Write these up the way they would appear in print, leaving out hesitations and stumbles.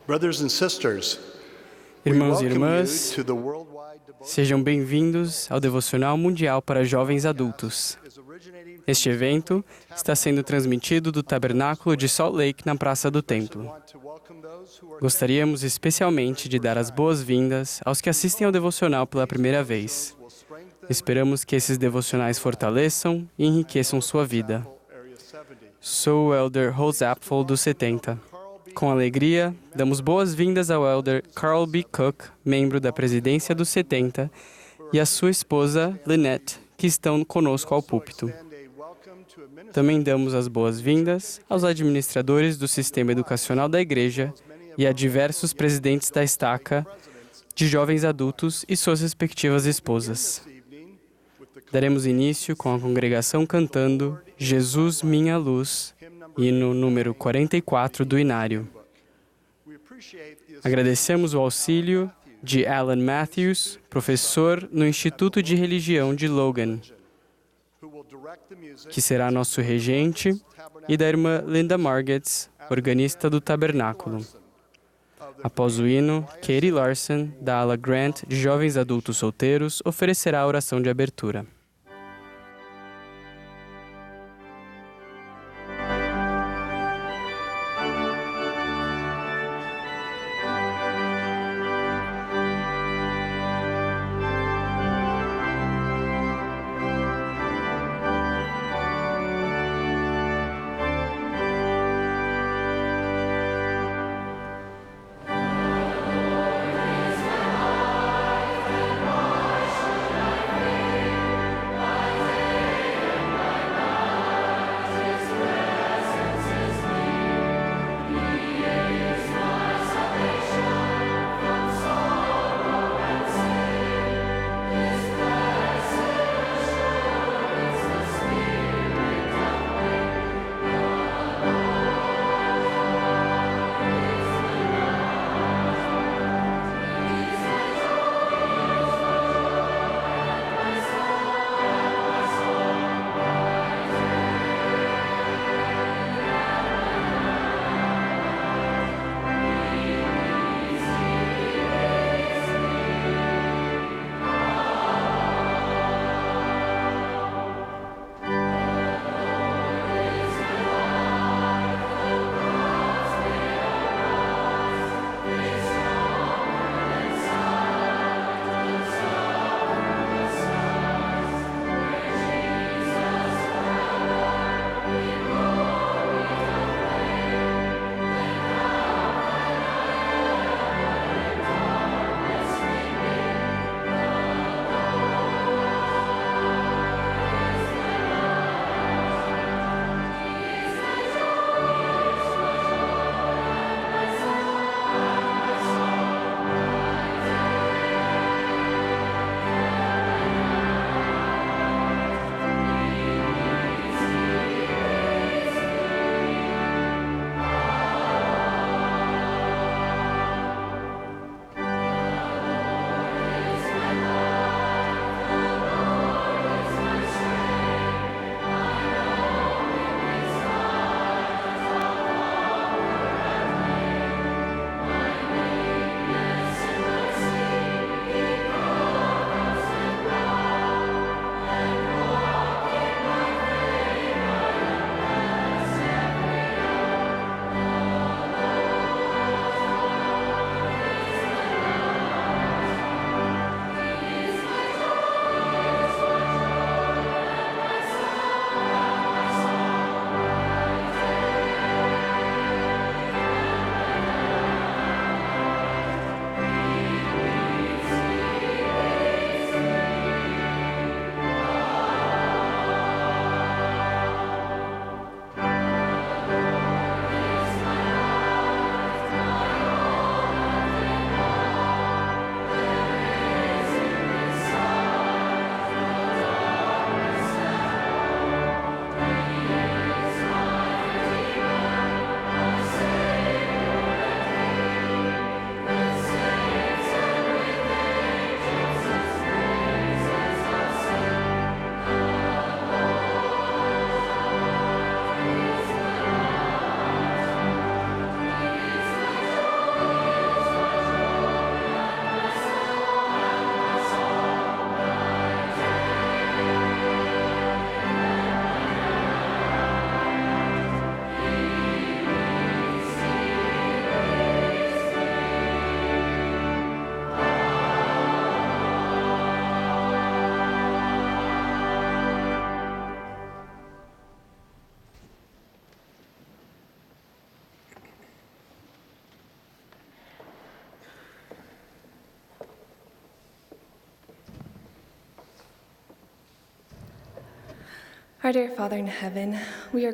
Brothers and sisters, Irmãos e irmãs, sejam bem-vindos ao Devocional Mundial para Jovens Adultos. Este evento está sendo transmitido do Tabernáculo de Salt Lake, na Praça do Templo. Gostaríamos especialmente de dar as boas-vindas aos que assistem ao devocional pela primeira vez. Esperamos que esses devocionais fortaleçam e enriqueçam sua vida. Sou o Elder Rose Apfel, dos 70. Com alegria, damos boas-vindas ao Elder Carl B. Cook, membro da presidência dos 70, e a sua esposa, Lynette, que estão conosco ao púlpito. Também damos as boas-vindas aos administradores do sistema educacional da igreja e a diversos presidentes da estaca, de jovens adultos e suas respectivas esposas. Daremos início com a congregação cantando Jesus, Minha Luz, hino número 44 do Inário. Agradecemos o auxílio de Alan Matthews, professor no Instituto de Religião de Logan, que será nosso regente, e da irmã Linda Margetts, organista do Tabernáculo. Após o hino, Katie Larson, da ala Grant de Jovens Adultos Solteiros, oferecerá a oração de abertura.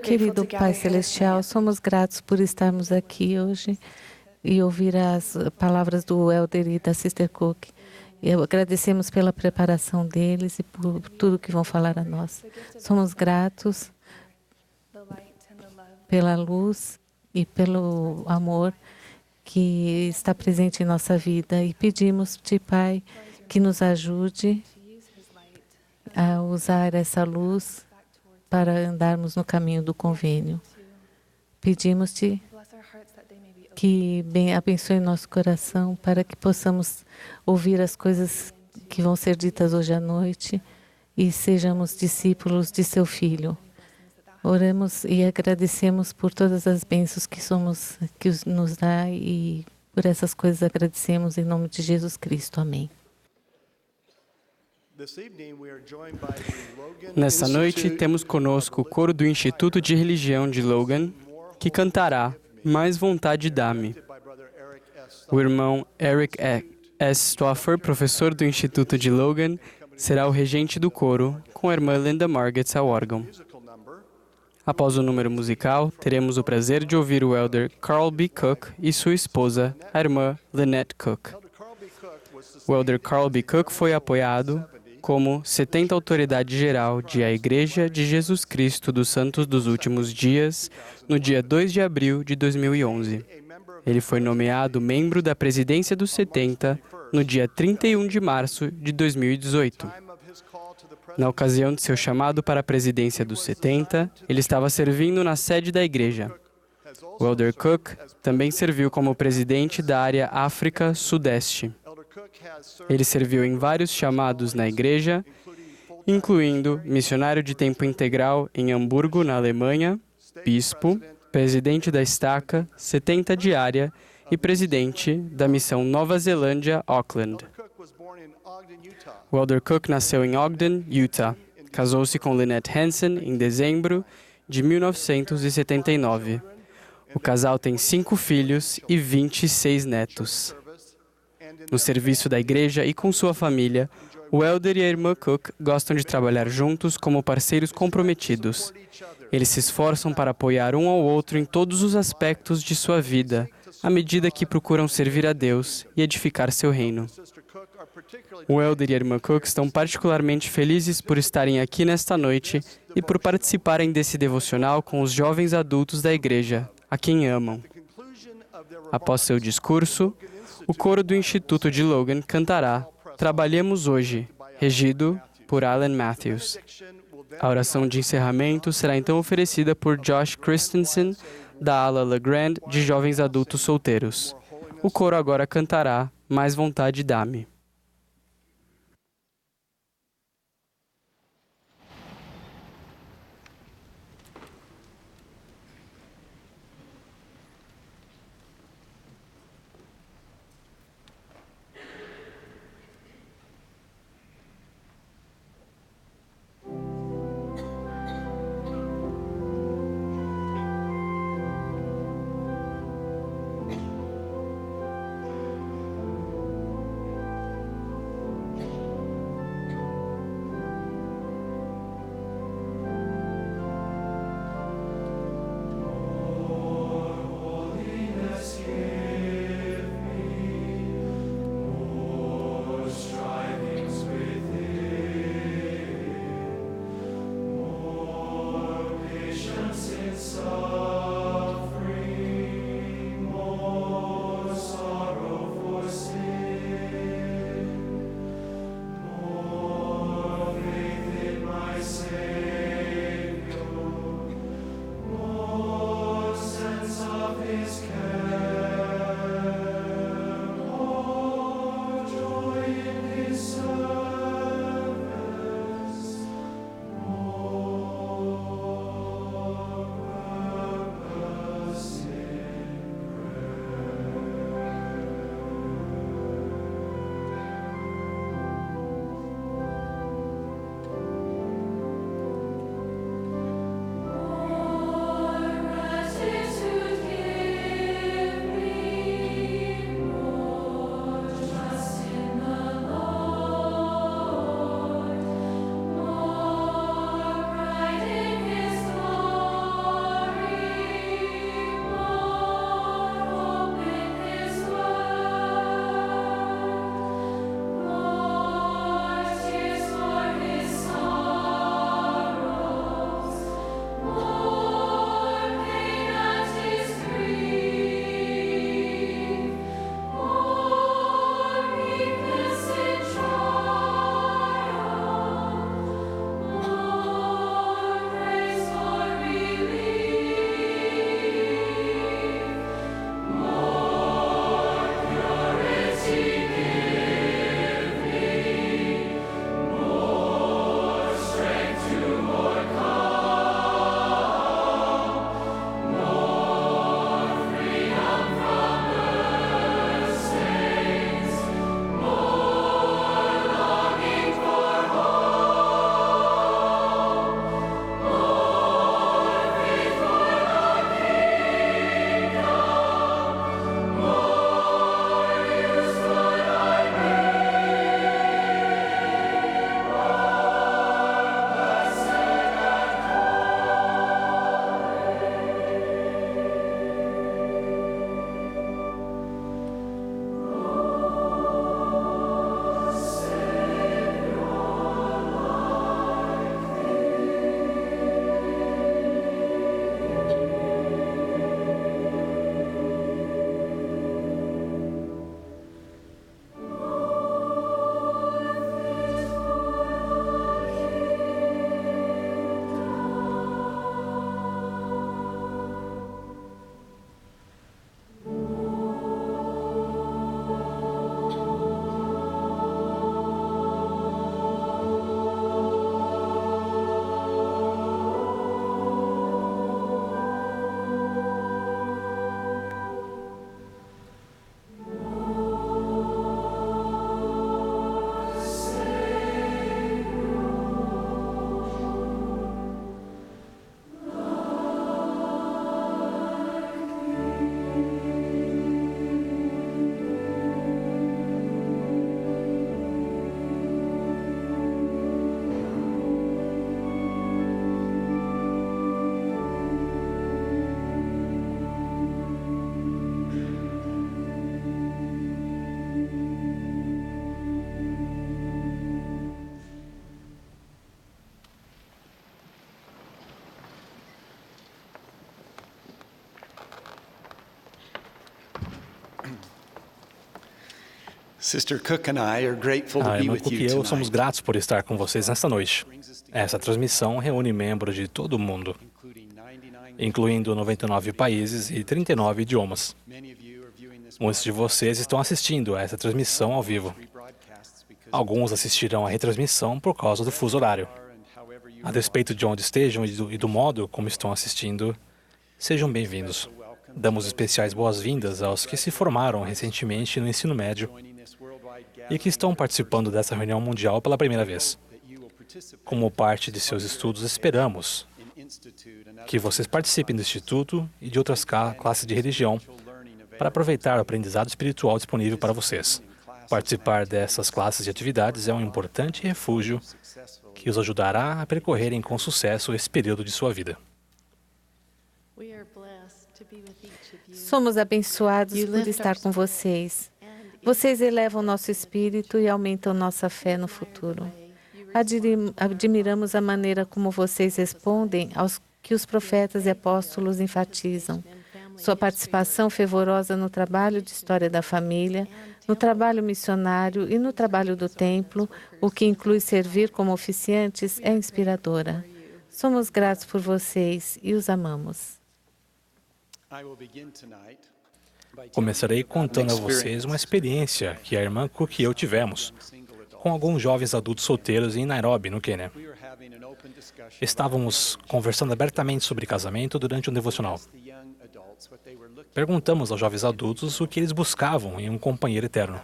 Querido Pai Celestial, somos gratos por estarmos aqui hoje e ouvir as palavras do Elder e da Sister Cook. E agradecemos pela preparação deles e por tudo que vão falar a nós. Somos gratos pela luz e pelo amor que está presente em nossa vida e pedimos-te, Pai, que nos ajude a usar essa luz para andarmos no caminho do convênio. Pedimos-te que abençoe nosso coração para que possamos ouvir as coisas que vão ser ditas hoje à noite e sejamos discípulos de seu Filho. Oramos e agradecemos por todas as bênçãos que nos dá e por essas coisas agradecemos em nome de Jesus Cristo. Amém. Nessa noite, temos conosco o coro do Instituto de Religião de Logan, que cantará Mais Vontade Dá-me. O irmão Eric S. Stoffer, professor do Instituto de Logan, será o regente do coro, com a irmã Linda Margetts ao órgão. Após o número musical, teremos o prazer de ouvir o elder Carl B. Cook e sua esposa, a irmã Lynette Cook. O elder Carl B. Cook foi apoiado como 70 autoridade geral de A Igreja de Jesus Cristo dos Santos dos Últimos Dias, no dia 2 de abril de 2011. Ele foi nomeado membro da presidência dos 70 no dia 31 de março de 2018. Na ocasião de seu chamado para a presidência dos 70, ele estava servindo na sede da igreja. O elder Cook também serviu como presidente da área África Sudeste. Ele serviu em vários chamados na igreja, incluindo missionário de tempo integral em Hamburgo, na Alemanha, bispo, presidente da estaca 70 diária e presidente da missão Nova Zelândia, Auckland. O elder Cook nasceu em Ogden, Utah. Casou-se com Lynette Hansen em dezembro de 1979. O casal tem 5 filhos e 26 netos. No serviço da igreja e com sua família, o elder e a irmã Cook gostam de trabalhar juntos como parceiros comprometidos. Eles se esforçam para apoiar um ao outro em todos os aspectos de sua vida, à medida que procuram servir a Deus e edificar seu reino. O elder e a irmã Cook estão particularmente felizes por estarem aqui nesta noite e por participarem desse devocional com os jovens adultos da igreja, a quem amam. Após seu discurso, o coro do Instituto de Logan cantará Trabalhemos Hoje, regido por Alan Matthews. A oração de encerramento será então oferecida por Josh Christensen, da ala LeGrand de Jovens Adultos Solteiros. O coro agora cantará Mais Vontade Dá-me. A irmã Cook e eu somos gratos por estar com vocês nesta noite. Essa transmissão reúne membros de todo o mundo, incluindo 99 países e 39 idiomas. Muitos de vocês estão assistindo a essa transmissão ao vivo. Alguns assistirão à retransmissão por causa do fuso horário. A despeito de onde estejam e do modo como estão assistindo, sejam bem-vindos. Damos especiais boas-vindas aos que se formaram recentemente no ensino médio e que estão participando dessa reunião mundial pela primeira vez. Como parte de seus estudos, esperamos que vocês participem do Instituto e de outras classes de religião para aproveitar o aprendizado espiritual disponível para vocês. Participar dessas classes de atividades é um importante refúgio que os ajudará a percorrerem com sucesso esse período de sua vida. Somos abençoados por estar com vocês. Vocês elevam nosso espírito e aumentam nossa fé no futuro. Admiramos a maneira como vocês respondem aos que os profetas e apóstolos enfatizam. Sua participação fervorosa no trabalho de história da família, no trabalho missionário e no trabalho do templo, o que inclui servir como oficiantes, é inspiradora. Somos gratos por vocês e os amamos. Começarei contando a vocês uma experiência que a irmã Cook e eu tivemos com alguns jovens adultos solteiros em Nairobi, no Quênia. Estávamos conversando abertamente sobre casamento durante um devocional. Perguntamos aos jovens adultos o que eles buscavam em um companheiro eterno.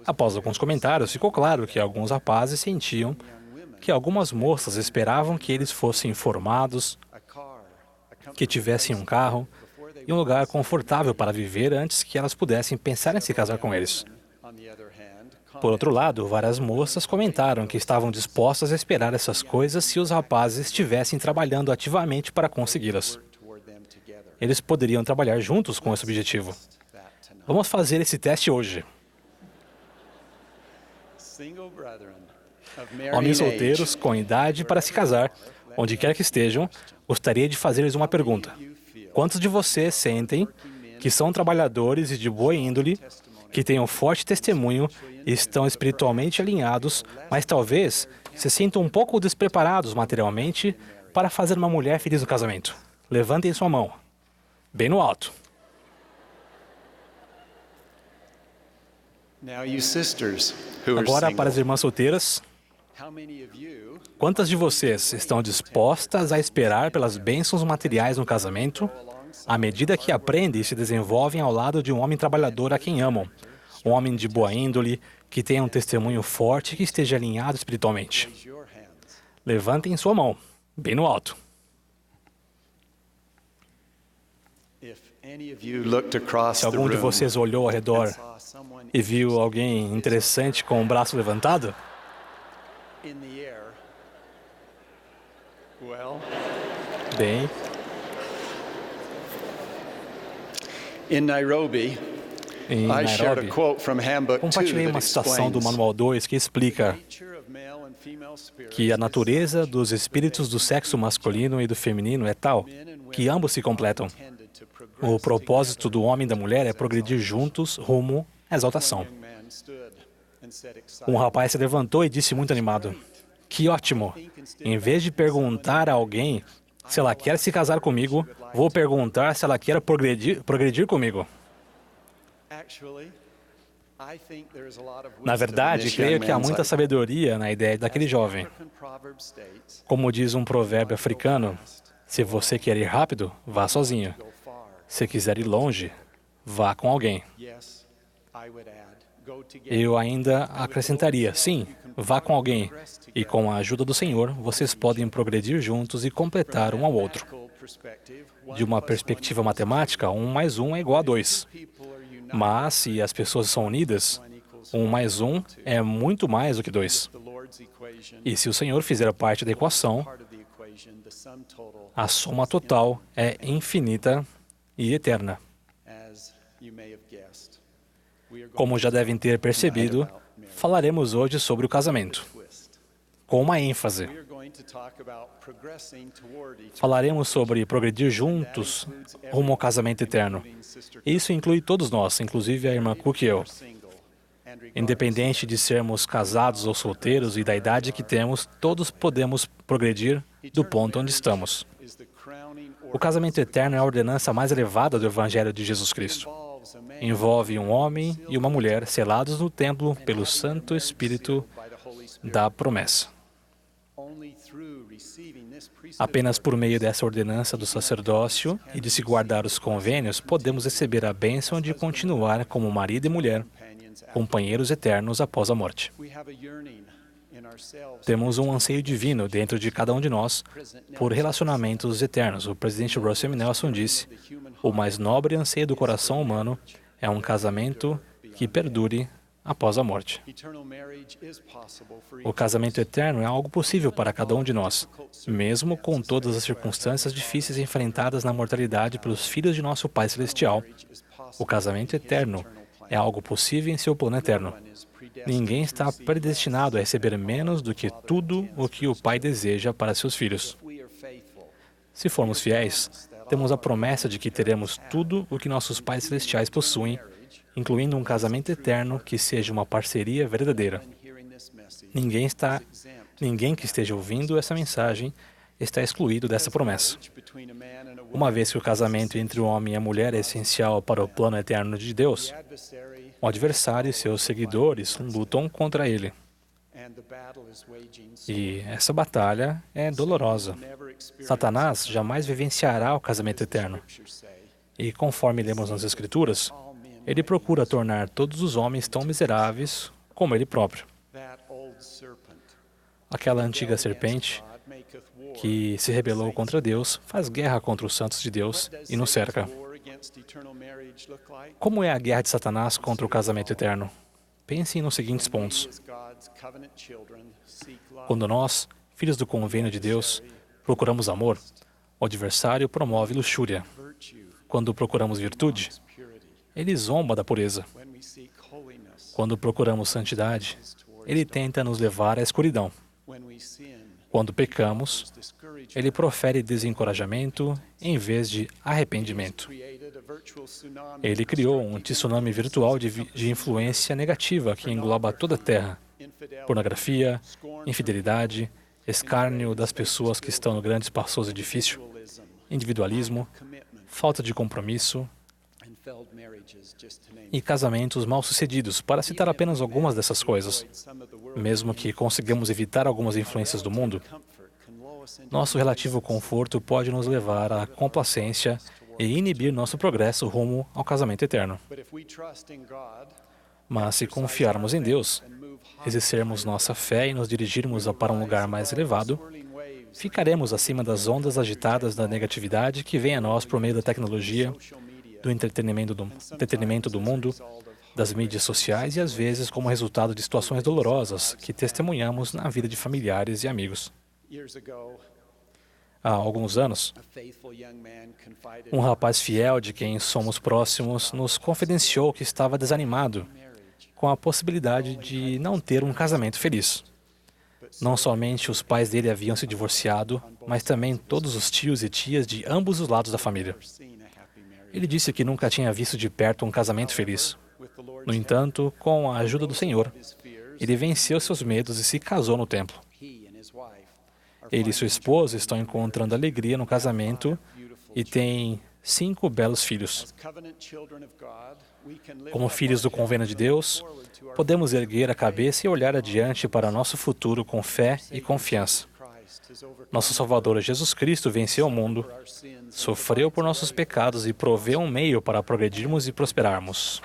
Após alguns comentários, ficou claro que alguns rapazes sentiam que algumas moças esperavam que eles fossem formados, que tivessem um carro e um lugar confortável para viver antes que elas pudessem pensar em se casar com eles. Por outro lado, várias moças comentaram que estavam dispostas a esperar essas coisas se os rapazes estivessem trabalhando ativamente para consegui-las. Eles poderiam trabalhar juntos com esse objetivo. Vamos fazer esse teste hoje. Homens solteiros com idade para se casar, onde quer que estejam, gostaria de fazer-lhes uma pergunta. Quantos de vocês sentem que são trabalhadores e de boa índole, que têm um forte testemunho e estão espiritualmente alinhados, mas talvez se sintam um pouco despreparados materialmente para fazer uma mulher feliz no casamento? Levantem sua mão, bem no alto. Agora, para as irmãs solteiras, quantas de vocês estão dispostas a esperar pelas bênçãos materiais no casamento, à medida que aprendem e se desenvolvem ao lado de um homem trabalhador a quem amam, um homem de boa índole, que tenha um testemunho forte e que esteja alinhado espiritualmente? Levantem sua mão, bem no alto. Se algum de vocês olhou ao redor e viu alguém interessante com o braço levantado, bem, em Nairobi, compartilhei uma citação do Manual 2 que explica que a natureza dos espíritos do sexo masculino e do feminino é tal que ambos se completam. O propósito do homem e da mulher é progredir juntos rumo à exaltação. Um rapaz se levantou e disse muito animado: "Que ótimo! Em vez de perguntar a alguém se ela quer se casar comigo, vou perguntar se ela quer progredir comigo." Na verdade, creio que há muita sabedoria na ideia daquele jovem. Como diz um provérbio africano, se você quer ir rápido, vá sozinho. Se quiser ir longe, vá com alguém. Eu ainda acrescentaria, sim, vá com alguém. E com a ajuda do Senhor, vocês podem progredir juntos e completar um ao outro. De uma perspectiva matemática, 1 mais 1 é igual a 2. Mas, se as pessoas são unidas, 1 mais 1 é muito mais do que 2. E se o Senhor fizer parte da equação, a soma total é infinita e eterna. Como já devem ter percebido, falaremos hoje sobre o casamento, com uma ênfase. Falaremos sobre progredir juntos rumo ao casamento eterno. Isso inclui todos nós, inclusive a irmã Cook e eu. Independente de sermos casados ou solteiros e da idade que temos, todos podemos progredir do ponto onde estamos. O casamento eterno é a ordenança mais elevada do Evangelho de Jesus Cristo. Envolve um homem e uma mulher selados no templo pelo Santo Espírito da promessa. Apenas por meio dessa ordenança do sacerdócio e de se guardar os convênios, podemos receber a bênção de continuar como marido e mulher, companheiros eternos após a morte. Temos um anseio divino dentro de cada um de nós por relacionamentos eternos. O presidente Russell M. Nelson disse: "O mais nobre anseio do coração humano é um casamento que perdure após a morte." O casamento eterno é algo possível para cada um de nós, mesmo com todas as circunstâncias difíceis enfrentadas na mortalidade pelos filhos de nosso Pai Celestial. O casamento eterno é algo possível em seu plano eterno. Ninguém está predestinado a receber menos do que tudo o que o Pai deseja para seus filhos. Se formos fiéis, temos a promessa de que teremos tudo o que nossos pais celestiais possuem, incluindo um casamento eterno que seja uma parceria verdadeira. Ninguém que esteja ouvindo essa mensagem está excluído dessa promessa. Uma vez que o casamento entre o homem e a mulher é essencial para o plano eterno de Deus, o adversário e seus seguidores lutam contra ele. E essa batalha é dolorosa. Satanás jamais vivenciará o casamento eterno. E conforme lemos nas Escrituras, ele procura tornar todos os homens tão miseráveis como ele próprio. Aquela antiga serpente que se rebelou contra Deus faz guerra contra os santos de Deus e nos cerca. Como é a guerra de Satanás contra o casamento eterno? Pensem nos seguintes pontos. Quando nós, filhos do convênio de Deus, procuramos amor, o adversário promove luxúria. Quando procuramos virtude, ele zomba da pureza. Quando procuramos santidade, ele tenta nos levar à escuridão. Quando pecamos, ele profere desencorajamento em vez de arrependimento. Ele criou um tsunami virtual de influência negativa que engloba toda a Terra. Pornografia, infidelidade, escárnio das pessoas que estão no grande espaçoso edifício, individualismo, falta de compromisso e casamentos mal-sucedidos, para citar apenas algumas dessas coisas. Mesmo que consigamos evitar algumas influências do mundo, nosso relativo conforto pode nos levar à complacência e inibir nosso progresso rumo ao casamento eterno. Mas se confiarmos em Deus, exercermos nossa fé e nos dirigirmos para um lugar mais elevado, ficaremos acima das ondas agitadas da negatividade que vem a nós por meio da tecnologia, do entretenimento do mundo, das mídias sociais e, às vezes, como resultado de situações dolorosas que testemunhamos na vida de familiares e amigos. Há alguns anos, um rapaz fiel de quem somos próximos nos confidenciou que estava desanimado com a possibilidade de não ter um casamento feliz. Não somente os pais dele haviam se divorciado, mas também todos os tios e tias de ambos os lados da família. Ele disse que nunca tinha visto de perto um casamento feliz. No entanto, com a ajuda do Senhor, ele venceu seus medos e se casou no templo. Ele e sua esposa estão encontrando alegria no casamento e têm 5 belos filhos. Como filhos do convênio de Deus, podemos erguer a cabeça e olhar adiante para nosso futuro com fé e confiança. Nosso Salvador Jesus Cristo venceu o mundo, sofreu por nossos pecados e proveu um meio para progredirmos e prosperarmos.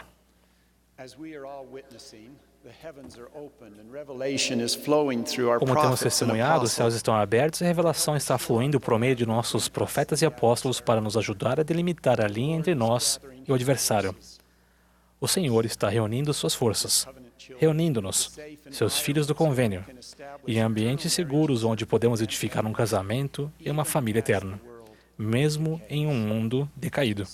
Como temos testemunhado, os céus estão abertos e a revelação está fluindo por meio de nossos profetas e apóstolos para nos ajudar a delimitar a linha entre nós e o adversário. O Senhor está reunindo suas forças, reunindo-nos, seus filhos do convênio, em ambientes seguros onde podemos edificar um casamento e uma família eterna, mesmo em um mundo decaído.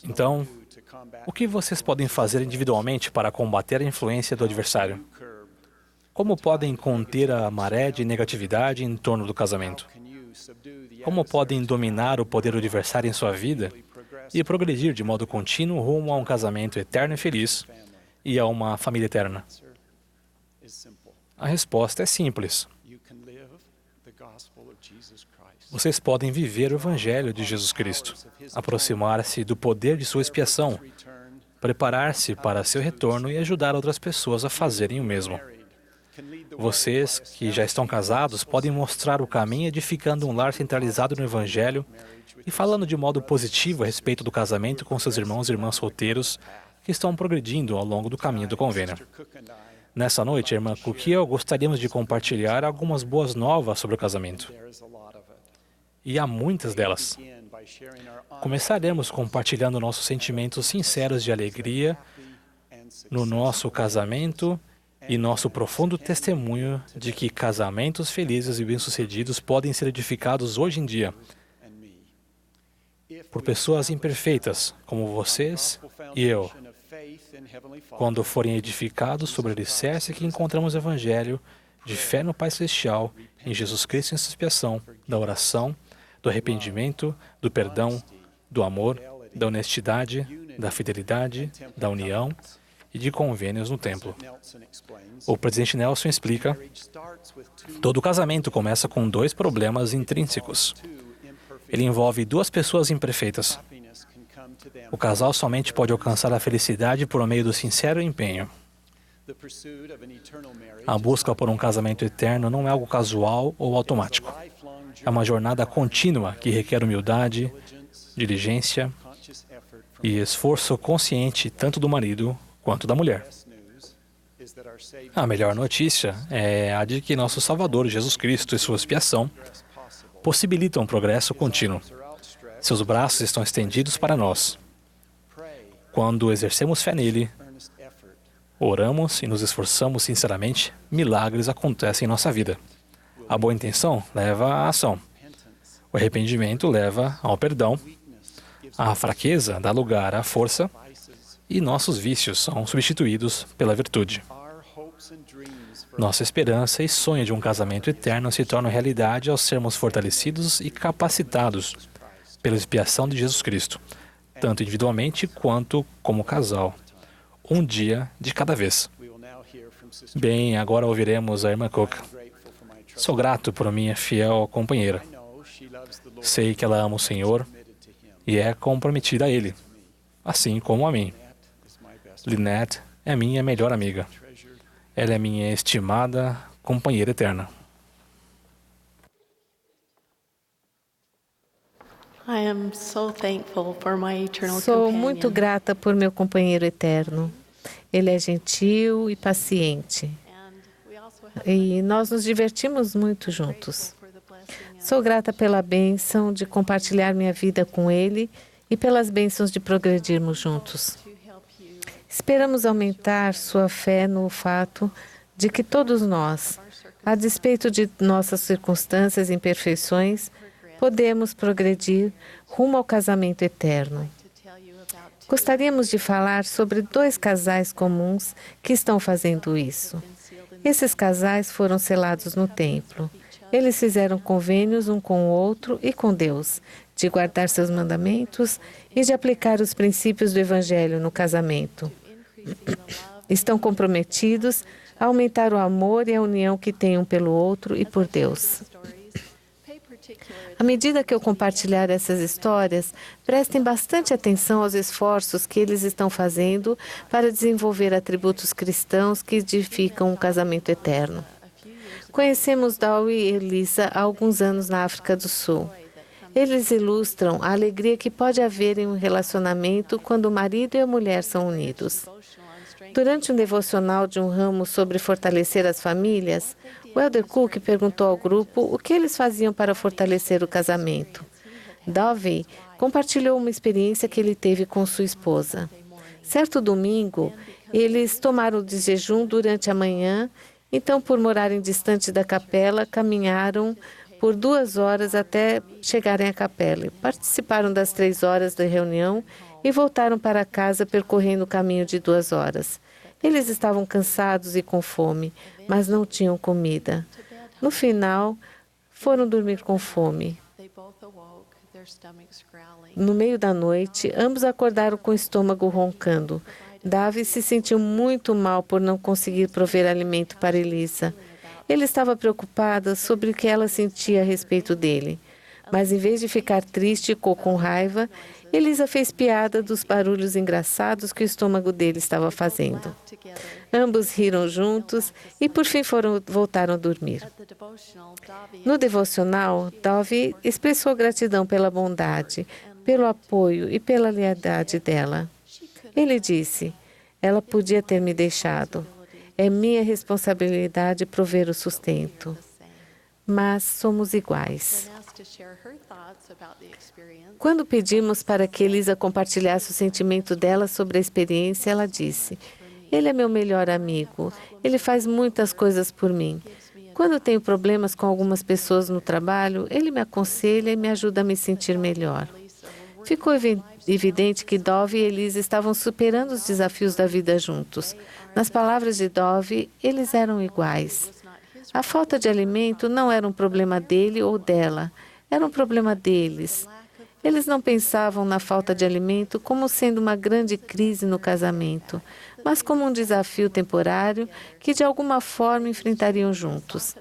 Então, o que vocês podem fazer individualmente para combater a influência do adversário? Como podem conter a maré de negatividade em torno do casamento? Como podem dominar o poder do adversário em sua vida e progredir de modo contínuo rumo a um casamento eterno e feliz e a uma família eterna? A resposta é simples. Vocês podem viver o Evangelho de Jesus Cristo, aproximar-se do poder de sua expiação, preparar-se para seu retorno e ajudar outras pessoas a fazerem o mesmo. Vocês que já estão casados podem mostrar o caminho edificando um lar centralizado no Evangelho e falando de modo positivo a respeito do casamento com seus irmãos e irmãs solteiros que estão progredindo ao longo do caminho do convênio. Nessa noite, a irmã Cook e eu gostaríamos de compartilhar algumas boas novas sobre o casamento. E há muitas delas. Começaremos compartilhando nossos sentimentos sinceros de alegria no nosso casamento e nosso profundo testemunho de que casamentos felizes e bem-sucedidos podem ser edificados hoje em dia por pessoas imperfeitas, como vocês e eu, quando forem edificados sobre o alicerce que encontramos no Evangelho de fé no Pai Celestial, em Jesus Cristo em sua expiação, da oração, do arrependimento, do perdão, do amor, da honestidade, da fidelidade, da união e de convênios no templo. O presidente Nelson explica: todo casamento começa com dois problemas intrínsecos. Ele envolve duas pessoas imperfeitas. O casal somente pode alcançar a felicidade por meio do sincero empenho. A busca por um casamento eterno não é algo casual ou automático. É uma jornada contínua que requer humildade, diligência e esforço consciente tanto do marido quanto da mulher. A melhor notícia é a de que nosso Salvador, Jesus Cristo, e sua expiação possibilitam um progresso contínuo. Seus braços estão estendidos para nós. Quando exercemos fé nele, oramos e nos esforçamos sinceramente, milagres acontecem em nossa vida. A boa intenção leva à ação. O arrependimento leva ao perdão. A fraqueza dá lugar à força. E nossos vícios são substituídos pela virtude. Nossa esperança e sonho de um casamento eterno se tornam realidade ao sermos fortalecidos e capacitados pela expiação de Jesus Cristo, tanto individualmente quanto como casal, um dia de cada vez. Bem, agora ouviremos a irmã Cook. Sou grato por minha fiel companheira. Sei que ela ama o Senhor e é comprometida a Ele, assim como a mim. Lynette é minha melhor amiga. Ela é minha estimada companheira eterna. Sou muito grata por meu companheiro eterno. Ele é gentil e paciente. E nós nos divertimos muito juntos. Sou grata pela bênção de compartilhar minha vida com ele e pelas bênçãos de progredirmos juntos. Esperamos aumentar sua fé no fato de que todos nós, a despeito de nossas circunstâncias e imperfeições, podemos progredir rumo ao casamento eterno. Gostaríamos de falar sobre dois casais comuns que estão fazendo isso. Esses casais foram selados no templo. Eles fizeram convênios um com o outro e com Deus, de guardar seus mandamentos e de aplicar os princípios do Evangelho no casamento. Estão comprometidos a aumentar o amor e a união que têm um pelo outro e por Deus. À medida que eu compartilhar essas histórias, prestem bastante atenção aos esforços que eles estão fazendo para desenvolver atributos cristãos que edificam um casamento eterno. Conhecemos Dowie e Elisa há alguns anos na África do Sul. Eles ilustram a alegria que pode haver em um relacionamento quando o marido e a mulher são unidos. Durante um devocional de um ramo sobre fortalecer as famílias, o Elder Cook perguntou ao grupo o que eles faziam para fortalecer o casamento. Dowie compartilhou uma experiência que ele teve com sua esposa. Certo domingo, eles tomaram de jejum durante a manhã, então, por morarem distante da capela, caminharam por 2 horas até chegarem à capela. Participaram das 3 horas da reunião e voltaram para casa percorrendo o caminho de 2 horas. Eles estavam cansados e com fome, mas não tinham comida. No final, foram dormir com fome. No meio da noite, ambos acordaram com o estômago roncando. Davi se sentiu muito mal por não conseguir prover alimento para Elisa. Ele estava preocupado sobre o que ela sentia a respeito dele. Mas, em vez de ficar triste ou com raiva, Elisa fez piada dos barulhos engraçados que o estômago dele estava fazendo. Ambos riram juntos e, por fim, voltaram a dormir. No devocional, Davi expressou gratidão pela bondade, pelo apoio e pela lealdade dela. Ele disse: ela podia ter me deixado. É minha responsabilidade prover o sustento. Mas somos iguais. Quando pedimos para que Elisa compartilhasse o sentimento dela sobre a experiência, ela disse: ele é meu melhor amigo. Ele faz muitas coisas por mim. Quando tenho problemas com algumas pessoas no trabalho, ele me aconselha e me ajuda a me sentir melhor. Ficou evidente que Dove e Elisa estavam superando os desafios da vida juntos. Nas palavras de Dove, eles eram iguais. A falta de alimento não era um problema dele ou dela, era um problema deles. Eles não pensavam na falta de alimento como sendo uma grande crise no casamento, mas como um desafio temporário que de alguma forma enfrentariam juntos.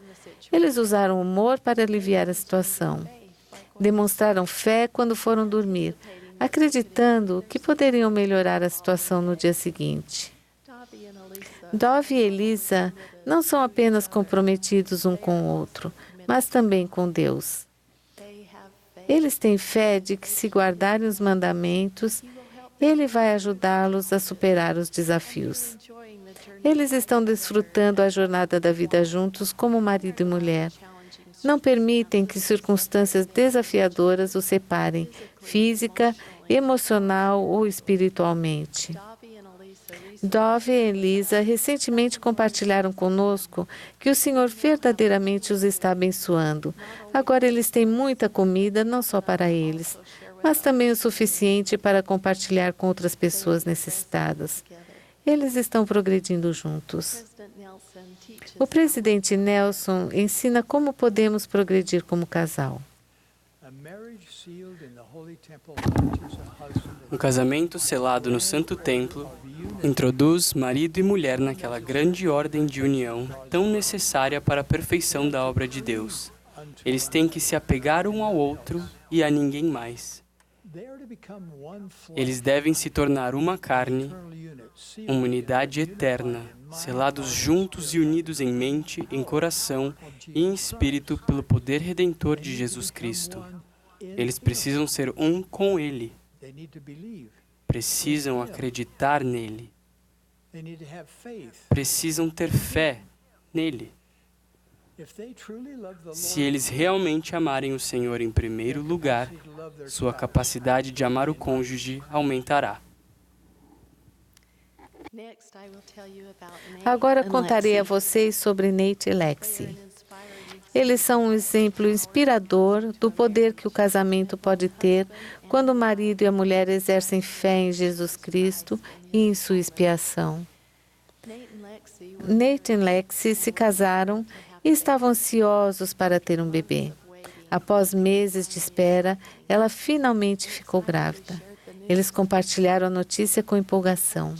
Eles usaram o humor para aliviar a situação. Demonstraram fé quando foram dormir, acreditando que poderiam melhorar a situação no dia seguinte. Dove e Elisa não são apenas comprometidos um com o outro, mas também com Deus. Eles têm fé de que, se guardarem os mandamentos, Ele vai ajudá-los a superar os desafios. Eles estão desfrutando a jornada da vida juntos como marido e mulher. Não permitem que circunstâncias desafiadoras os separem, física, emocional ou espiritualmente. Dove e Elisa recentemente compartilharam conosco que o Senhor verdadeiramente os está abençoando. Agora eles têm muita comida, não só para eles, mas também o suficiente para compartilhar com outras pessoas necessitadas. Eles estão progredindo juntos. O presidente Nelson ensina como podemos progredir como casal. Um casamento selado no Santo Templo introduz marido e mulher naquela grande ordem de união tão necessária para a perfeição da obra de Deus. Eles têm que se apegar um ao outro e a ninguém mais. Eles devem se tornar uma carne, uma unidade eterna, selados juntos e unidos em mente, em coração e em espírito pelo poder redentor de Jesus Cristo. Eles precisam ser um com Ele. Precisam acreditar nele. Precisam ter fé nele. Se eles realmente amarem o Senhor em primeiro lugar, sua capacidade de amar o cônjuge aumentará. Agora contarei a vocês sobre Nate e Lexi. Eles são um exemplo inspirador do poder que o casamento pode ter quando o marido e a mulher exercem fé em Jesus Cristo e em sua expiação. Nate e Lexi se casaram e estavam ansiosos para ter um bebê. Após meses de espera, ela finalmente ficou grávida. Eles compartilharam a notícia com empolgação.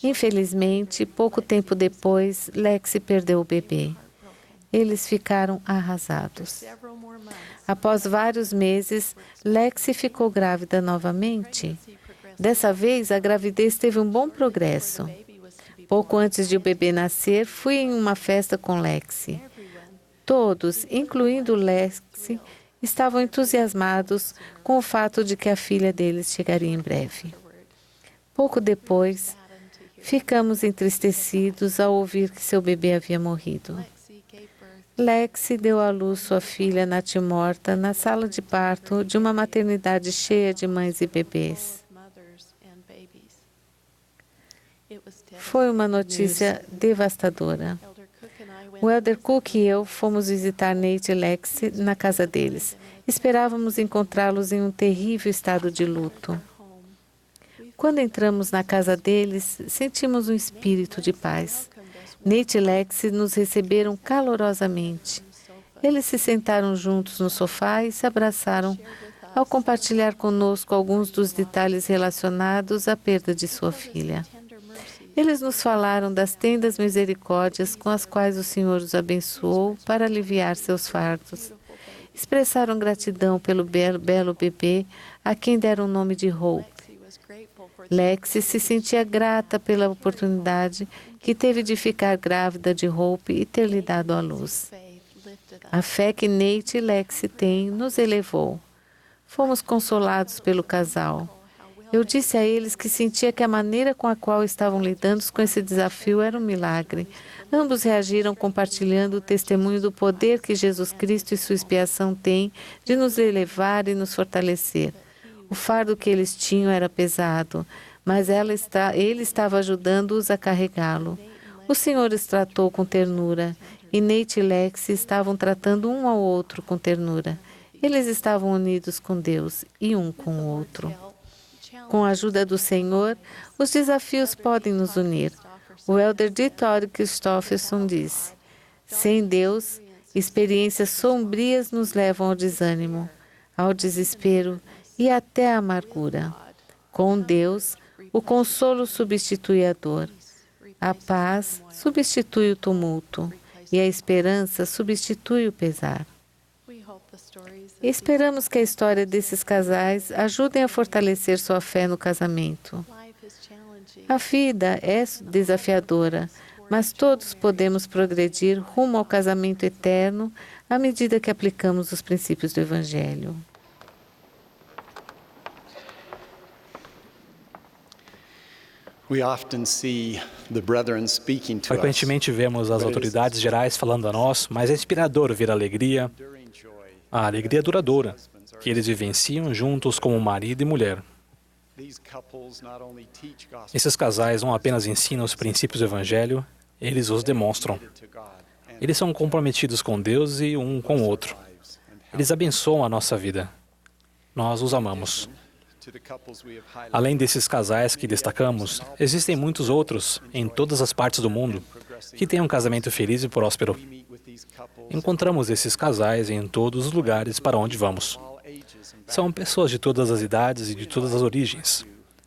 Infelizmente, pouco tempo depois, Lexi perdeu o bebê. Eles ficaram arrasados. Após vários meses, Lexi ficou grávida novamente. Dessa vez, a gravidez teve um bom progresso. Pouco antes de o bebê nascer, fui em uma festa com Lexi. Todos, incluindo Lexi, estavam entusiasmados com o fato de que a filha deles chegaria em breve. Pouco depois, ficamos entristecidos ao ouvir que seu bebê havia morrido. Lexi deu à luz sua filha natimorta na sala de parto de uma maternidade cheia de mães e bebês. Foi uma notícia devastadora. O Elder Cook e eu fomos visitar Nate e Lexi na casa deles. Esperávamos encontrá-los em um terrível estado de luto. Quando entramos na casa deles, sentimos um espírito de paz. Nate e Lexi nos receberam calorosamente. Eles se sentaram juntos no sofá e se abraçaram, ao compartilhar conosco alguns dos detalhes relacionados à perda de sua filha. Eles nos falaram das tendas misericórdias com as quais o Senhor os abençoou para aliviar seus fardos. Expressaram gratidão pelo belo bebê, a quem deram o nome de Hope. Lexi se sentia grata pela oportunidade que teve de ficar grávida de Hope e ter lhe dado à luz. A fé que Nate e Lexi têm nos elevou. Fomos consolados pelo casal. Eu disse a eles que sentia que a maneira com a qual estavam lidando com esse desafio era um milagre. Ambos reagiram compartilhando o testemunho do poder que Jesus Cristo e sua expiação têm de nos elevar e nos fortalecer. O fardo que eles tinham era pesado, mas ele estava ajudando-os a carregá-lo. O Senhor os tratou com ternura, e Nate e Lexi estavam tratando um ao outro com ternura. Eles estavam unidos com Deus e um com o outro. Com a ajuda do Senhor, os desafios podem nos unir. O elder D. Todd Christofferson disse: sem Deus, experiências sombrias nos levam ao desânimo, ao desespero e até à amargura. Com Deus, o consolo substitui a dor. A paz substitui o tumulto. E a esperança substitui o pesar. Esperamos que a história desses casais ajudem a fortalecer sua fé no casamento. A vida é desafiadora, mas todos podemos progredir rumo ao casamento eterno à medida que aplicamos os princípios do Evangelho. Frequentemente vemos as autoridades gerais falando a nós, mas é inspirador ver a alegria duradoura, que eles vivenciam juntos como marido e mulher. Esses casais não apenas ensinam os princípios do Evangelho, eles os demonstram. Eles são comprometidos com Deus e um com o outro. Eles abençoam a nossa vida. Nós os amamos. Além desses casais que destacamos, existem muitos outros, em todas as partes do mundo, que têm um casamento feliz e próspero. Encontramos esses casais em todos os lugares para onde vamos. São pessoas de todas as idades e de todas as origens.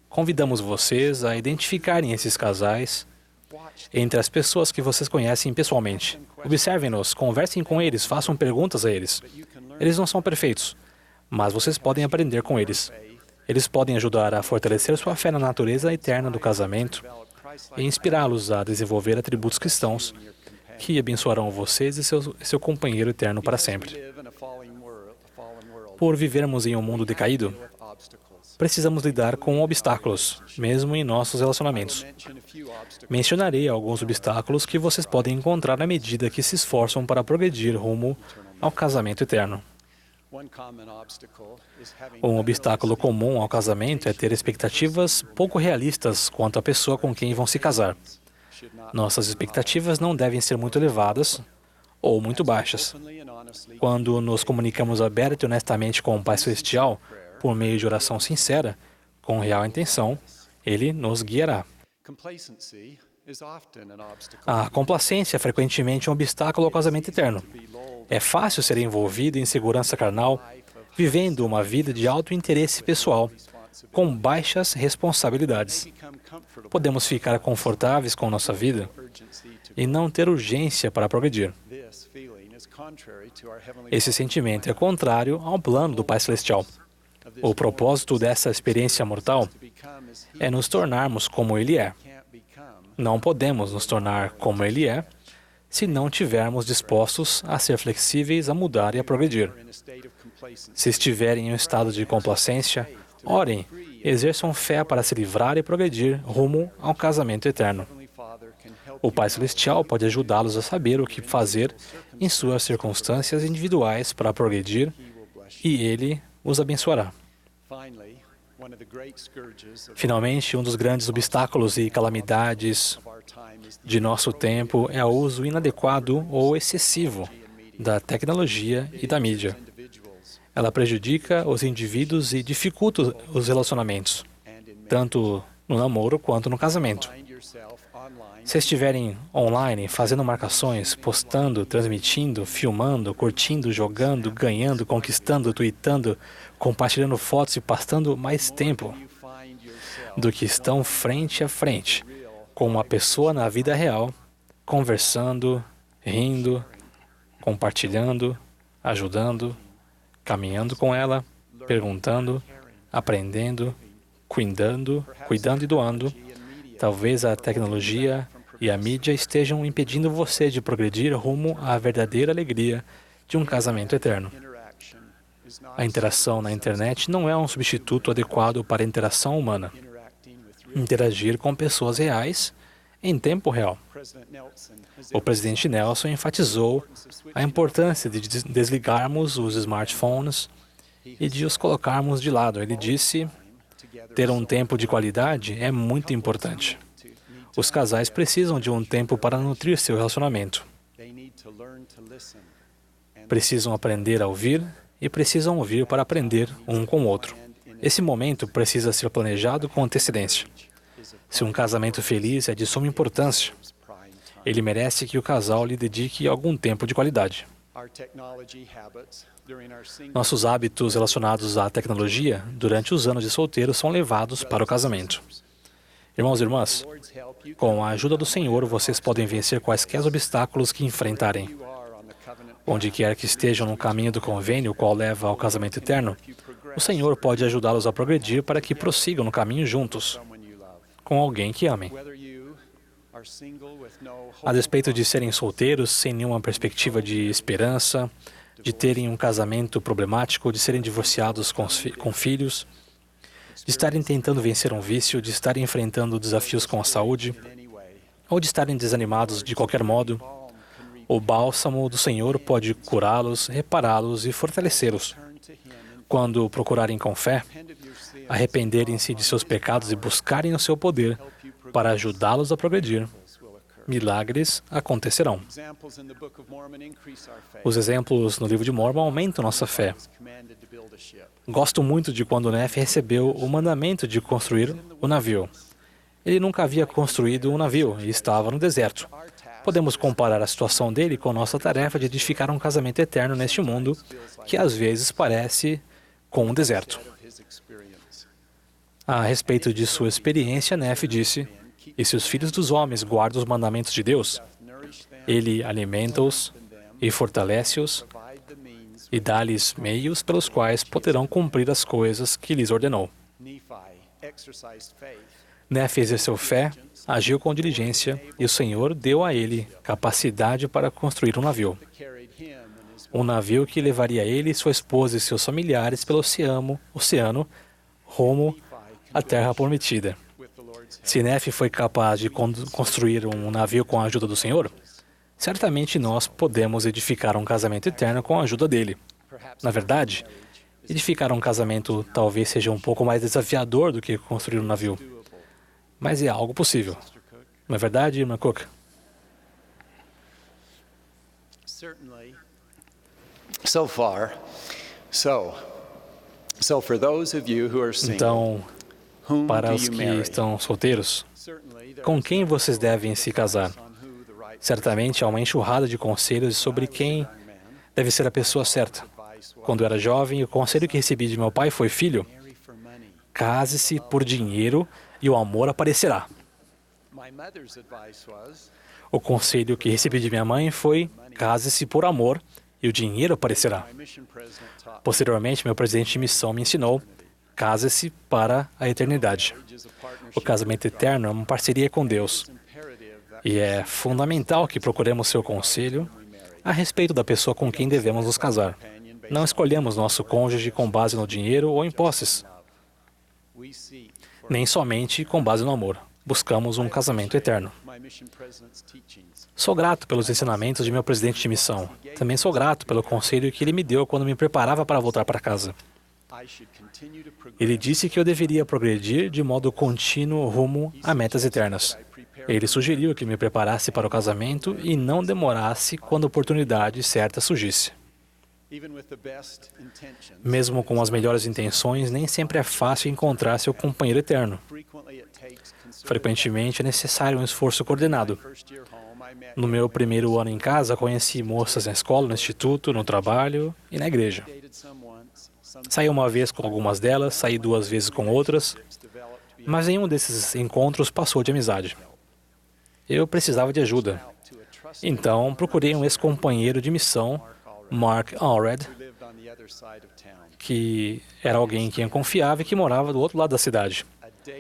Convidamos vocês a identificarem esses casais entre as pessoas que vocês conhecem pessoalmente. Observem-nos, conversem com eles, façam perguntas a eles. Eles não são perfeitos, mas vocês podem aprender com eles. Eles podem ajudar a fortalecer sua fé na natureza eterna do casamento e inspirá-los a desenvolver atributos cristãos que abençoarão vocês e seu companheiro eterno para sempre. Por vivermos em um mundo decaído, precisamos lidar com obstáculos, mesmo em nossos relacionamentos. Mencionarei alguns obstáculos que vocês podem encontrar à medida que se esforçam para progredir rumo ao casamento eterno. Um obstáculo comum ao casamento é ter expectativas pouco realistas quanto à pessoa com quem vão se casar. Nossas expectativas não devem ser muito elevadas ou muito baixas. Quando nos comunicamos aberta e honestamente com o Pai Celestial, por meio de oração sincera, com real intenção, Ele nos guiará. A complacência é frequentemente um obstáculo ao casamento eterno. É fácil ser envolvido em segurança carnal, vivendo uma vida de alto interesse pessoal, com baixas responsabilidades. Podemos ficar confortáveis com nossa vida e não ter urgência para progredir. Esse sentimento é contrário ao plano do Pai Celestial. O propósito dessa experiência mortal é nos tornarmos como Ele é. Não podemos nos tornar como Ele é se não estivermos dispostos a ser flexíveis, a mudar e a progredir. Se estiverem em um estado de complacência, orem, exerçam fé para se livrar e progredir rumo ao casamento eterno. O Pai Celestial pode ajudá-los a saber o que fazer em suas circunstâncias individuais para progredir e Ele os abençoará. Finalmente, um dos grandes obstáculos e calamidades de nosso tempo é o uso inadequado ou excessivo da tecnologia e da mídia. Ela prejudica os indivíduos e dificulta os relacionamentos, tanto no namoro quanto no casamento. Se estiverem online, fazendo marcações, postando, transmitindo, filmando, curtindo, jogando, ganhando, conquistando, tweetando, compartilhando fotos e passando mais tempo do que estão frente a frente com uma pessoa na vida real, conversando, rindo, compartilhando, ajudando, caminhando com ela, perguntando, aprendendo, cuidando e doando. Talvez a tecnologia e a mídia estejam impedindo você de progredir rumo à verdadeira alegria de um casamento eterno. A interação na internet não é um substituto adequado para a interação humana. Interagir com pessoas reais em tempo real. O presidente Nelson enfatizou a importância de desligarmos os smartphones e de os colocarmos de lado. Ele disse: ter um tempo de qualidade é muito importante. Os casais precisam de um tempo para nutrir seu relacionamento. Precisam aprender a ouvir e precisam ouvir para aprender um com o outro. Esse momento precisa ser planejado com antecedência. Se um casamento feliz é de suma importância, ele merece que o casal lhe dedique algum tempo de qualidade. Nossos hábitos relacionados à tecnologia durante os anos de solteiro são levados para o casamento. Irmãos e irmãs, com a ajuda do Senhor, vocês podem vencer quaisquer obstáculos que enfrentarem. Onde quer que estejam no caminho do convênio, o qual leva ao casamento eterno, o Senhor pode ajudá-los a progredir para que prossigam no caminho juntos, com alguém que amem. A despeito de serem solteiros, sem nenhuma perspectiva de esperança, de terem um casamento problemático, de serem divorciados com filhos, de estarem tentando vencer um vício, de estarem enfrentando desafios com a saúde, ou de estarem desanimados de qualquer modo, o bálsamo do Senhor pode curá-los, repará-los e fortalecê-los. Quando procurarem com fé, arrependerem-se de seus pecados e buscarem o seu poder para ajudá-los a progredir, milagres acontecerão. Os exemplos no livro de Mórmon aumentam nossa fé. Gosto muito de quando Nefe recebeu o mandamento de construir o navio. Ele nunca havia construído um navio e estava no deserto. Podemos comparar a situação dele com nossa tarefa de edificar um casamento eterno neste mundo, que às vezes parece com um deserto. A respeito de sua experiência, Nefe disse: "E se os filhos dos homens guardam os mandamentos de Deus, Ele alimenta-os e fortalece-os e dá-lhes meios pelos quais poderão cumprir as coisas que lhes ordenou." Nefe exerceu fé, agiu com diligência, e o Senhor deu a ele capacidade para construir um navio. Um navio que levaria ele, sua esposa e seus familiares pelo oceano rumo à terra prometida. Se Nefe foi capaz de construir um navio com a ajuda do Senhor, certamente nós podemos edificar um casamento eterno com a ajuda dele. Na verdade, edificar um casamento talvez seja um pouco mais desafiador do que construir um navio, mas é algo possível. Não é verdade, irmã Cook? Então, para os que estão solteiros, com quem vocês devem se casar? Certamente há uma enxurrada de conselhos sobre quem deve ser a pessoa certa. Quando eu era jovem, o conselho que recebi de meu pai foi: "Filho, case-se por dinheiro e o amor aparecerá." O conselho que recebi de minha mãe foi: "Case-se por amor e o dinheiro aparecerá." Posteriormente, meu presidente de missão me ensinou: "Case-se para a eternidade." O casamento eterno é uma parceria com Deus. E é fundamental que procuremos seu conselho a respeito da pessoa com quem devemos nos casar. Não escolhemos nosso cônjuge com base no dinheiro ou em posses, nem somente com base no amor. Buscamos um casamento eterno. Sou grato pelos ensinamentos de meu presidente de missão. Também sou grato pelo conselho que ele me deu quando me preparava para voltar para casa. Ele disse que eu deveria progredir de modo contínuo rumo a metas eternas. Ele sugeriu que me preparasse para o casamento e não demorasse quando a oportunidade certa surgisse. Mesmo com as melhores intenções, nem sempre é fácil encontrar seu companheiro eterno. Frequentemente é necessário um esforço coordenado. No meu primeiro ano em casa, conheci moças na escola, no instituto, no trabalho e na igreja. Saí uma vez com algumas delas, saí 2 vezes com outras, mas nenhum desses encontros passou de amizade. Eu precisava de ajuda. Então, procurei um ex-companheiro de missão, Mark Allred, que era alguém em quem eu confiava e que morava do outro lado da cidade.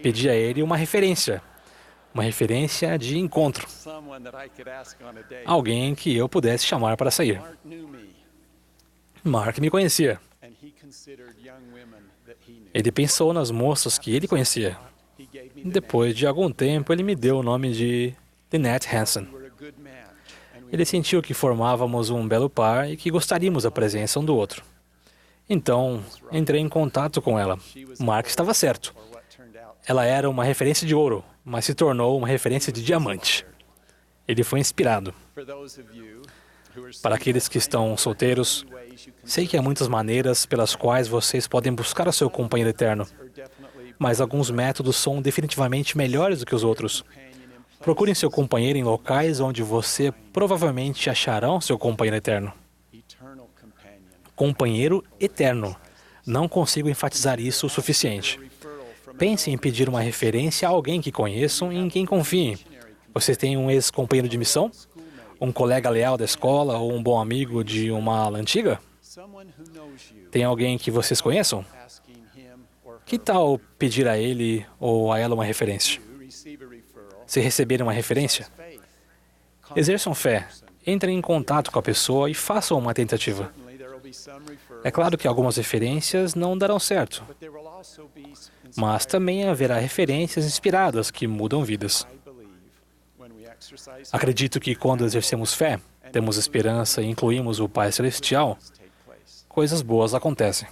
Pedi a ele uma referência de encontro. Alguém que eu pudesse chamar para sair. Mark me conhecia. Ele pensou nas moças que ele conhecia. Depois de algum tempo, ele me deu o nome de Lynette Hansen. Ele sentiu que formávamos um belo par e que gostaríamos da presença um do outro. Então, entrei em contato com ela. Mark estava certo. Ela era uma referência de ouro, mas se tornou uma referência de diamante. Ele foi inspirado. Para aqueles que estão solteiros, sei que há muitas maneiras pelas quais vocês podem buscar o seu companheiro eterno, mas alguns métodos são definitivamente melhores do que os outros. Procurem seu companheiro em locais onde você provavelmente achará seu companheiro eterno. Companheiro eterno. Não consigo enfatizar isso o suficiente. Pense em pedir uma referência a alguém que conheçam e em quem confiem. Você tem um ex-companheiro de missão? Um colega leal da escola ou um bom amigo de uma ala antiga? Tem alguém que vocês conheçam? Que tal pedir a ele ou a ela uma referência? Se receberem uma referência, exerçam fé, entrem em contato com a pessoa e façam uma tentativa. É claro que algumas referências não darão certo, mas também haverá referências inspiradas que mudam vidas. Acredito que quando exercemos fé, temos esperança e incluímos o Pai Celestial, coisas boas acontecem.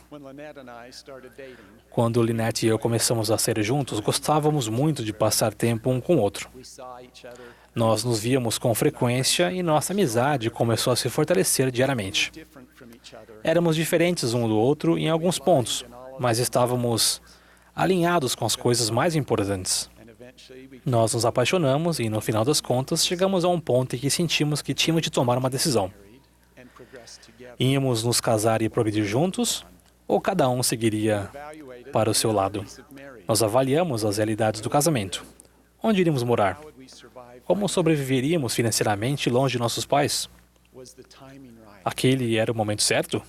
Quando Lynette e eu começamos a ser juntos, gostávamos muito de passar tempo um com o outro. Nós nos víamos com frequência e nossa amizade começou a se fortalecer diariamente. Éramos diferentes um do outro em alguns pontos, mas estávamos alinhados com as coisas mais importantes. Nós nos apaixonamos e, no final das contas, chegamos a um ponto em que sentimos que tínhamos de tomar uma decisão. Íamos nos casar e progredir juntos, ou cada um seguiria para o seu lado? Nós avaliamos as realidades do casamento. Onde iríamos morar? Como sobreviveríamos financeiramente longe de nossos pais? Aquele era o momento certo?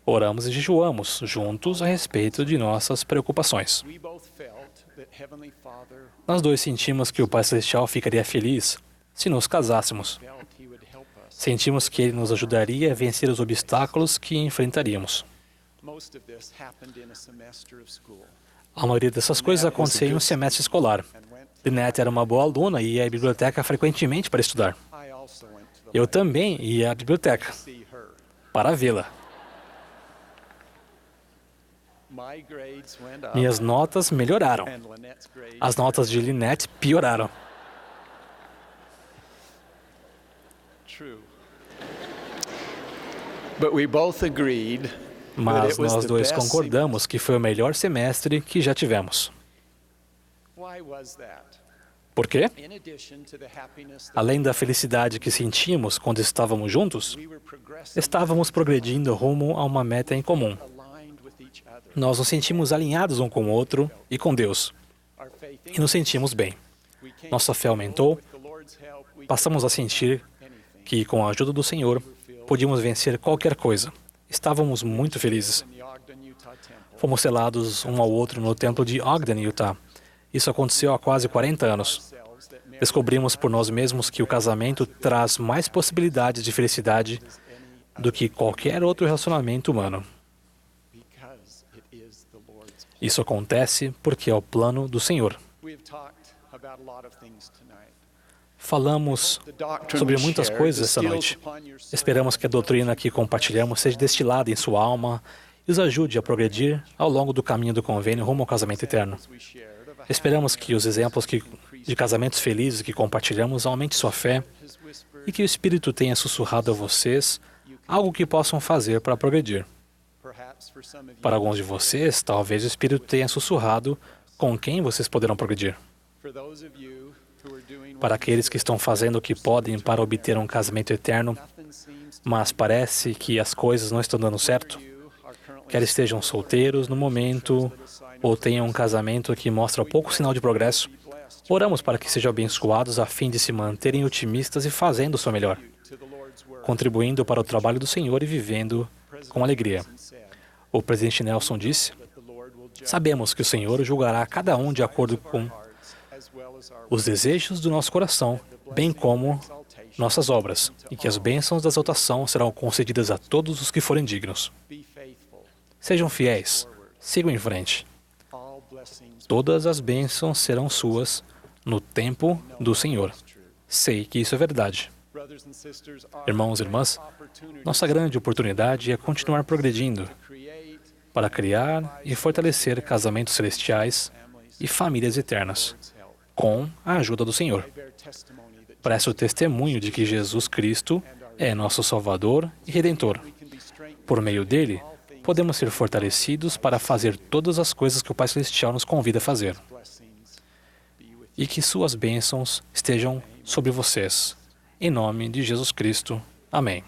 Oramos e jejuamos juntos a respeito de nossas preocupações. Nós dois sentimos que o Pai Celestial ficaria feliz se nos casássemos. Sentimos que Ele nos ajudaria a vencer os obstáculos que enfrentaríamos. A maioria dessas coisas aconteceu em um semestre escolar. Lynette era uma boa aluna e ia à biblioteca frequentemente para estudar. Eu também ia à biblioteca para vê-la. Minhas notas melhoraram. As notas de Lynette pioraram. Mas nós dois concordamos que foi o melhor semestre que já tivemos. Por quê? Além da felicidade que sentíamos quando estávamos juntos, estávamos progredindo rumo a uma meta em comum. Nós nos sentimos alinhados um com o outro e com Deus. E nos sentimos bem. Nossa fé aumentou. Passamos a sentir que, com a ajuda do Senhor, podíamos vencer qualquer coisa. Estávamos muito felizes. Fomos selados um ao outro no templo de Ogden, Utah. Isso aconteceu há quase 40 anos. Descobrimos por nós mesmos que o casamento traz mais possibilidades de felicidade do que qualquer outro relacionamento humano. Isso acontece porque é o plano do Senhor. Falamos sobre muitas coisas esta noite. Esperamos que a doutrina que compartilhamos seja destilada em sua alma e os ajude a progredir ao longo do caminho do convênio rumo ao casamento eterno. Esperamos que os exemplos de casamentos felizes que compartilhamos aumente sua fé e que o Espírito tenha sussurrado a vocês algo que possam fazer para progredir. Para alguns de vocês, talvez o Espírito tenha sussurrado com quem vocês poderão progredir. Para aqueles que estão fazendo o que podem para obter um casamento eterno, mas parece que as coisas não estão dando certo, quer estejam solteiros no momento ou tenham um casamento que mostra pouco sinal de progresso, oramos para que sejam abençoados a fim de se manterem otimistas e fazendo o seu melhor, contribuindo para o trabalho do Senhor e vivendo com alegria. O presidente Nelson disse: sabemos que o Senhor julgará cada um de acordo com os desejos do nosso coração, bem como nossas obras, e que as bênçãos da exaltação serão concedidas a todos os que forem dignos. Sejam fiéis, sigam em frente. Todas as bênçãos serão suas no tempo do Senhor. Sei que isso é verdade. Irmãos e irmãs, nossa grande oportunidade é continuar progredindo para criar e fortalecer casamentos celestiais e famílias eternas, com a ajuda do Senhor. Presto testemunho de que Jesus Cristo é nosso Salvador e Redentor. Por meio dele, podemos ser fortalecidos para fazer todas as coisas que o Pai Celestial nos convida a fazer. E que suas bênçãos estejam sobre vocês. Em nome de Jesus Cristo. Amém.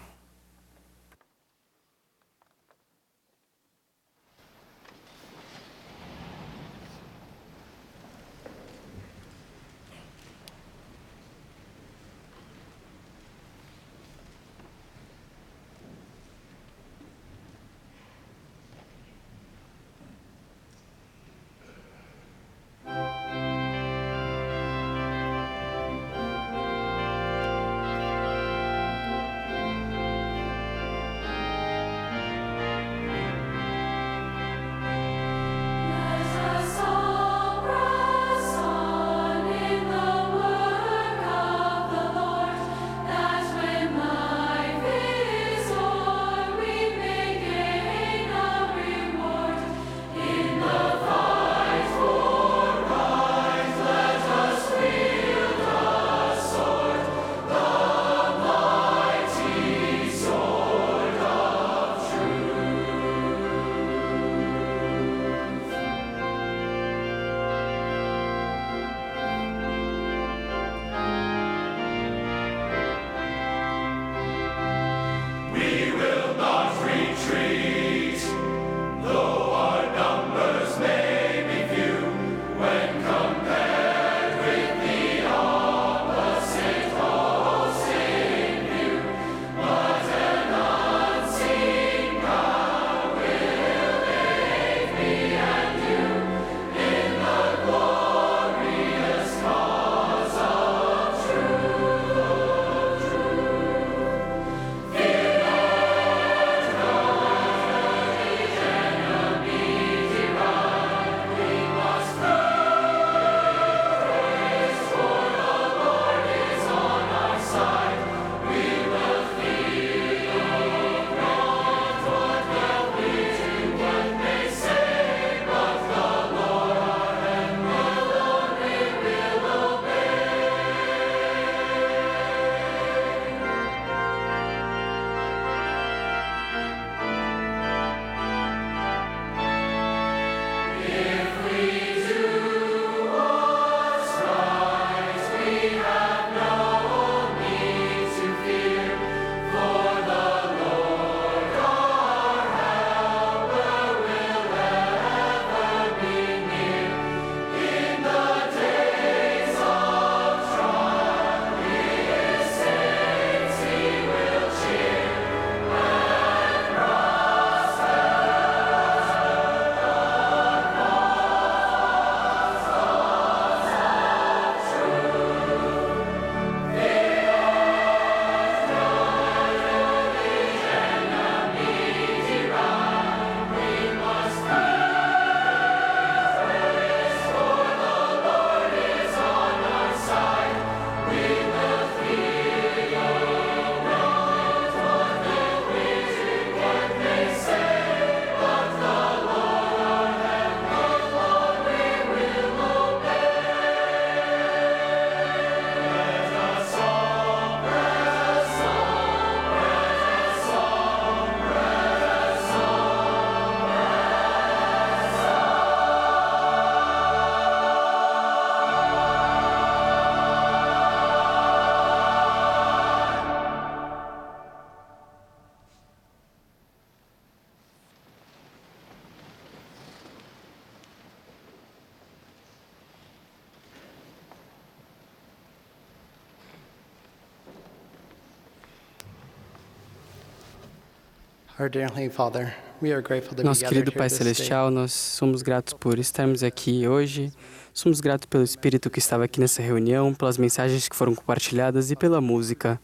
Nosso querido Pai Celestial, nós somos gratos por estarmos aqui hoje. Somos gratos pelo Espírito que estava aqui nessa reunião, pelas mensagens que foram compartilhadas e pela música.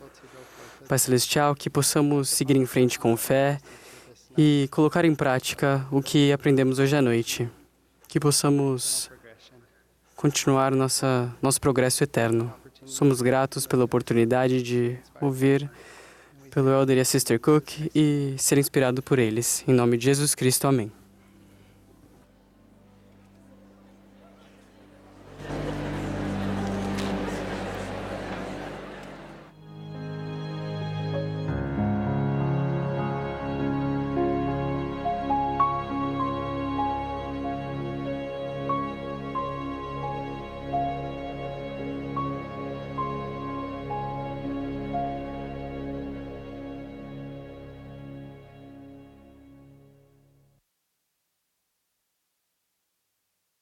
Pai Celestial, que possamos seguir em frente com fé e colocar em prática o que aprendemos hoje à noite. Que possamos continuar nosso progresso eterno. Somos gratos pela oportunidade de ouvir pelo Elder e a Sister Cook e ser inspirado por eles. Em nome de Jesus Cristo, amém.